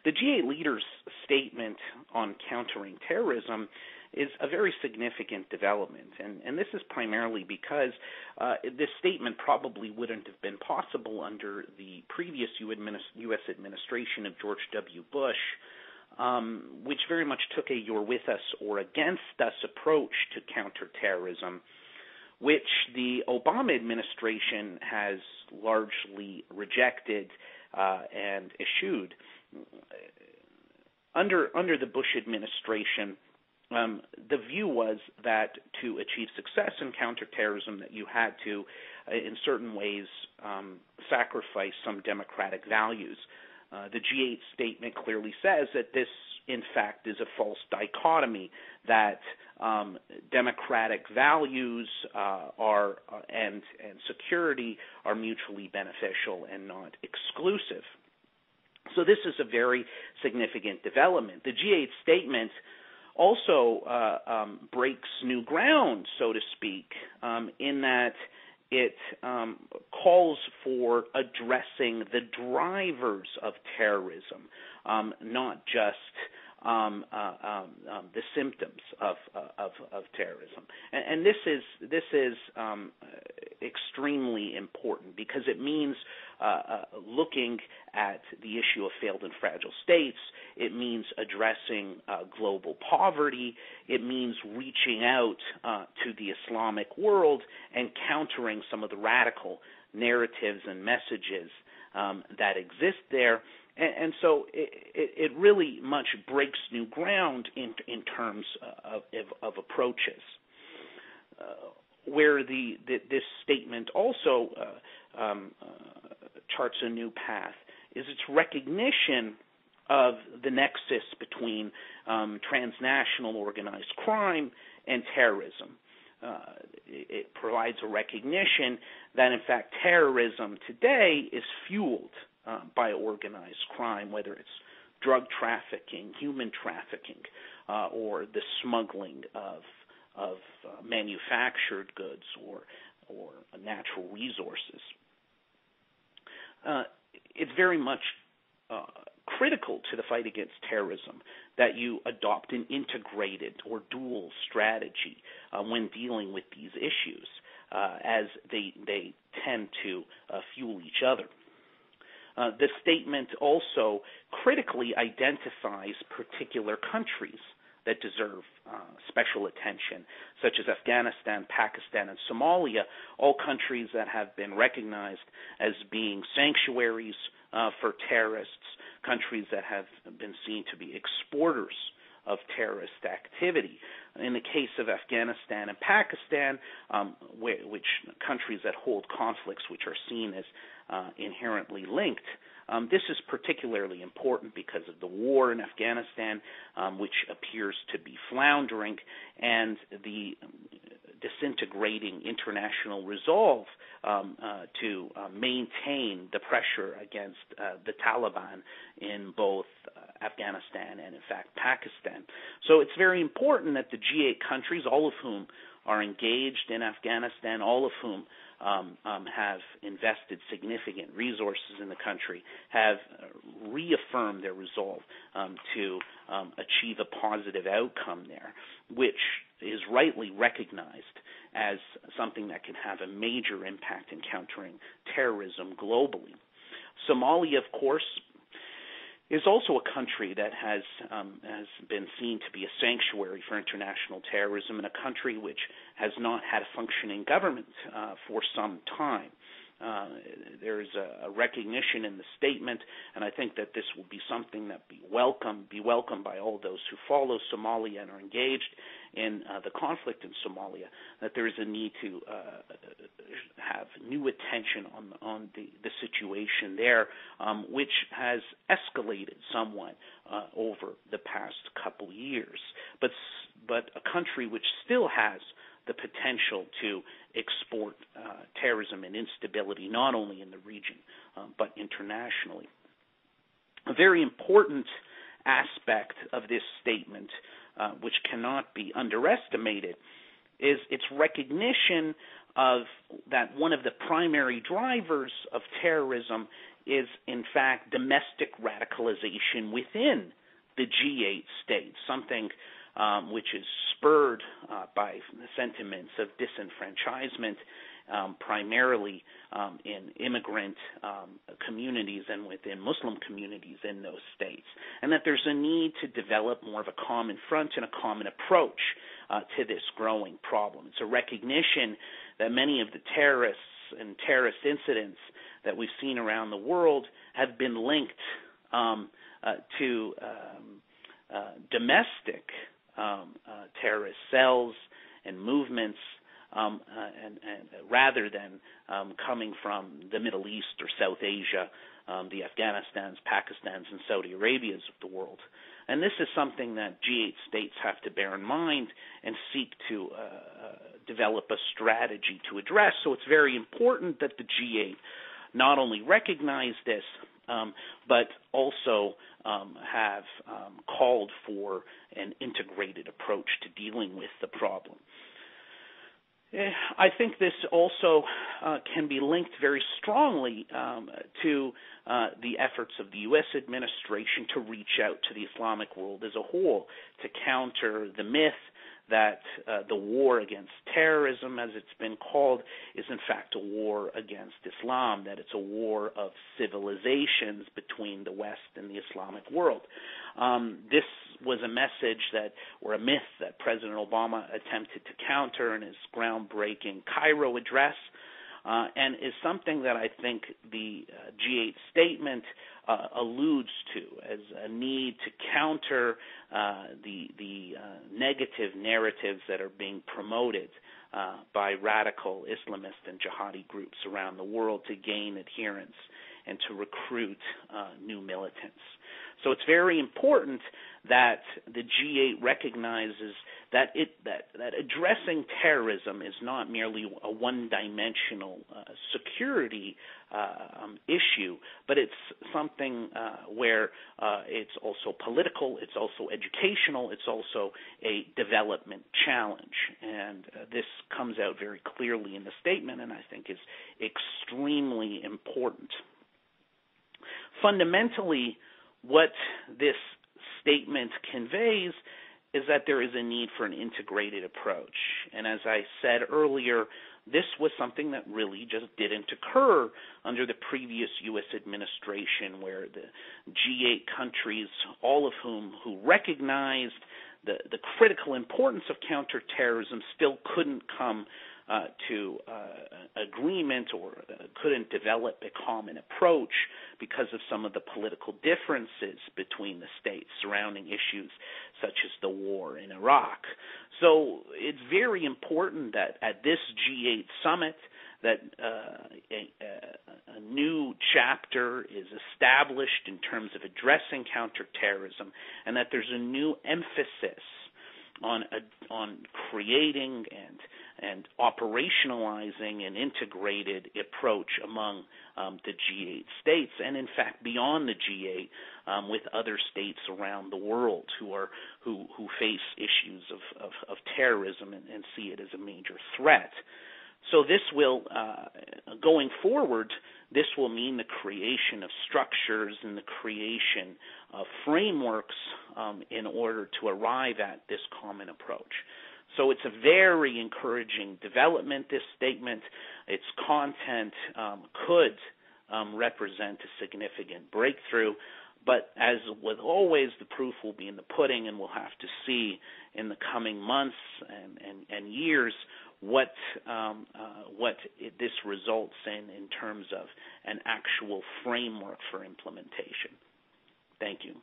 The G8 leaders' statement on countering terrorism is a very significant development, and this is primarily because this statement probably wouldn't have been possible under the previous U.S. administration of George W. Bush, which very much took a "you're with us or against us" approach to counterterrorism, which the Obama administration has largely rejected and eschewed. Under the Bush administration, the view was that to achieve success in counterterrorism, that you had to, in certain ways, sacrifice some democratic values. The G8 statement clearly says that this, in fact, is a false dichotomy, that democratic values and security are mutually beneficial and not exclusive. So this is a very significant development. The G8 statement also breaks new ground, so to speak, in that it calls for addressing the drivers of terrorism, not just the symptoms of terrorism. And this is extremely important because it means looking at the issue of failed and fragile states. It means addressing global poverty. It means reaching out to the Islamic world and countering some of the radical narratives and messages that exist there. And so it really much breaks new ground in terms of approaches. Where this statement also charts a new path is its recognition of the nexus between transnational organized crime and terrorism. It provides a recognition that, in fact, terrorism today is fueled by organized crime, whether it's drug trafficking, human trafficking, or the smuggling of manufactured goods or natural resources. It's very much critical to the fight against terrorism that you adopt an integrated or dual strategy when dealing with these issues, as they tend to fuel each other. The statement also critically identifies particular countries that deserve special attention, such as Afghanistan, Pakistan, and Somalia, all countries that have been recognized as being sanctuaries for terrorists, countries that have been seen to be exporters of terrorist activity. In the case of Afghanistan and Pakistan, which countries that hold conflicts which are seen as inherently linked, this is particularly important because of the war in Afghanistan, which appears to be floundering, and the disintegrating international resolve to maintain the pressure against the Taliban in both Afghanistan and, in fact, Pakistan. So it's very important that the G8 countries, all of whom are engaged in Afghanistan, all of whom have invested significant resources in the country, have reaffirmed their resolve to achieve a positive outcome there, which is rightly recognized as something that can have a major impact in countering terrorism globally. Somalia, of course, is also a country that has been seen to be a sanctuary for international terrorism, and a country which has not had a functioning government for some time. There's a recognition in the statement, and I think that this will be something that be welcomed by all those who follow Somalia and are engaged in the conflict in Somalia, that there is a need to have new attention on the situation there, which has escalated somewhat over the past couple years. But a country which still has the potential to export terrorism and instability, not only in the region, but internationally. A very important aspect of this statement, which cannot be underestimated, is its recognition of that one of the primary drivers of terrorism is, in fact, domestic radicalization within the G8 states, something which is spurred by the sentiments of disenfranchisement, primarily in immigrant communities and within Muslim communities in those states, and that there's a need to develop more of a common front and a common approach to this growing problem. It's a recognition that many of the terrorists and terrorist incidents that we've seen around the world have been linked to domestic terrorist cells and movements, and rather than coming from the Middle East or South Asia, the Afghanistans, Pakistans, and Saudi Arabias of the world. And this is something that G8 states have to bear in mind and seek to develop a strategy to address. So it's very important that the G8 not only recognize this, but also have called for an integrated approach to dealing with the problem. I think this also can be linked very strongly to the efforts of the U.S. administration to reach out to the Islamic world as a whole, to counter the myth that the war against terrorism, as it's been called, is in fact a war against Islam, that it's a war of civilizations between the West and the Islamic world. This was a message or a myth that President Obama attempted to counter in his groundbreaking Cairo address, and is something that I think the G8 statement alludes to as a need to counter the negative narratives that are being promoted by radical Islamist and jihadi groups around the world to gain adherents and to recruit new militants. So it's very important that the G8 recognizes that addressing terrorism is not merely a one-dimensional security issue, but it's something where it's also political, it's also educational, it's also a development challenge. And this comes out very clearly in the statement, and I think is extremely important. Fundamentally, what this statement conveys is that there is a need for an integrated approach. And as I said earlier, this was something that really just didn't occur under the previous U.S. administration, where the G8 countries, all of whom recognized the critical importance of counterterrorism, still couldn't come to agreement or couldn't develop a common approach because of some of the political differences between the states surrounding issues such as the war in Iraq. So it's very important that at this G8 summit that a new chapter is established in terms of addressing counterterrorism, and that there's a new emphasis on creating and operationalizing an integrated approach among the G8 states, and in fact beyond the G8, with other states around the world who face issues of terrorism and see it as a major threat. So this will, going forward, this will mean the creation of structures and the creation of frameworks in order to arrive at this common approach. So it's a very encouraging development, this statement. Its content could represent a significant breakthrough, but as with always, the proof will be in the pudding, and we'll have to see in the coming months and years what this results in terms of an actual framework for implementation. Thank you.